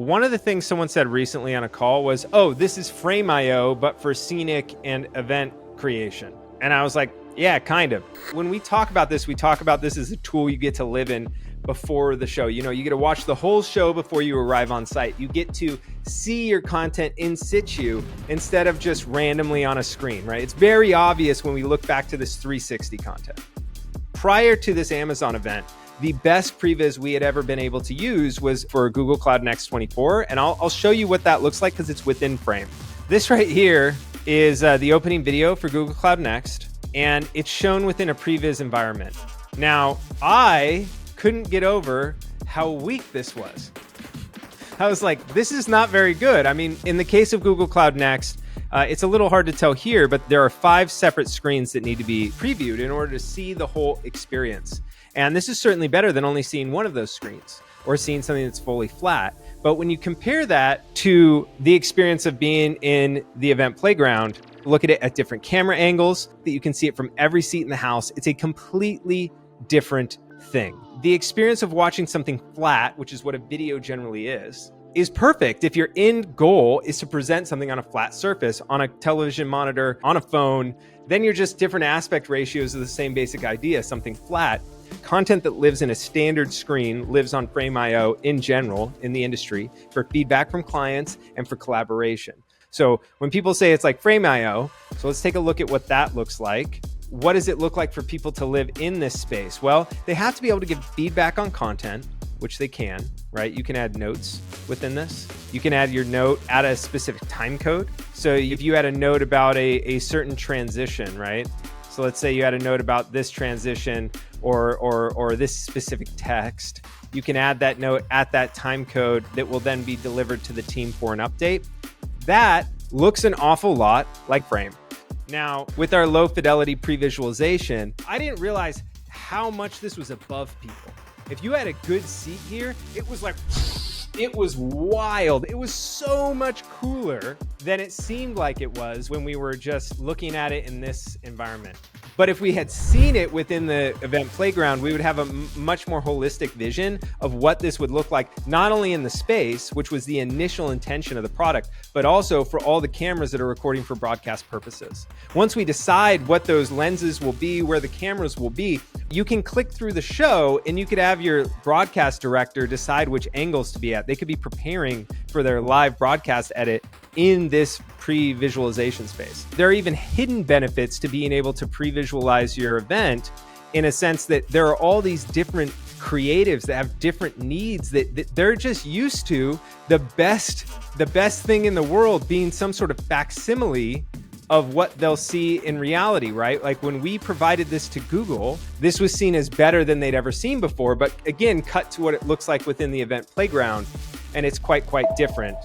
One of the things someone said recently on a call was, oh, this is Frame.io, but for scenic and event creation. And I was like, yeah, kind of. When we talk about this, we talk about this as a tool you get to live in before the show. You know, you get to watch the whole show before you arrive on site. You get to see your content in situ instead of just randomly on a screen, right? It's very obvious when we look back to this 360 content. Prior to this Amazon event, the best previs we had ever been able to use was for Google Cloud Next 24. And I'll show you what that looks like because it's within frame. This right here is the opening video for Google Cloud Next, and it's shown within a previs environment. Now, I couldn't get over how weak this was. I was like, this is not very good. I mean, in the case of Google Cloud Next, it's a little hard to tell here, but there are 5 separate screens that need to be previewed in order to see the whole experience. And this is certainly better than only seeing one of those screens or seeing something that's fully flat. But when you compare that to the experience of being in the event playground, look at it at different camera angles, that you can see it from every seat in the house. It's a completely different thing. The experience of watching something flat, which is what a video generally is perfect if your end goal is to present something on a flat surface, on a television monitor, on a phone. Then you're just different aspect ratios of the same basic idea, something flat. Content that lives in a standard screen lives on Frame.io in general in the industry for feedback from clients and for collaboration. So when people say it's like Frame.io, so let's take a look at what that looks like. What does it look like for people to live in this space? Well, they have to be able to give feedback on content, which they can, right? You can add notes within this. You can add your note at a specific time code. So if you had a note about a certain transition, right? So let's say you had a note about this transition or this specific text, you can add that note at that time code that will then be delivered to the team for an update. That looks an awful lot like Frame. Now, with our low fidelity pre-visualization, I didn't realize how much this was above people. If you had a good seat here, it was like, it was wild. It was so much cooler than it seemed like it was when we were just looking at it in this environment. But if we had seen it within the event playground, we would have a much more holistic vision of what this would look like, not only in the space, which was the initial intention of the product, but also for all the cameras that are recording for broadcast purposes. Once we decide what those lenses will be, where the cameras will be, you can click through the show and you could have your broadcast director decide which angles to be at. They could be preparing for their live broadcast edit in this pre-visualization space. There are even hidden benefits to being able to pre-visualize your event in a sense that there are all these different creatives that have different needs that they're just used to the best thing in the world being some sort of facsimile of what they'll see in reality, right? Like when we provided this to Google, this was seen as better than they'd ever seen before. But again, cut to what it looks like within the event playground, and it's quite different.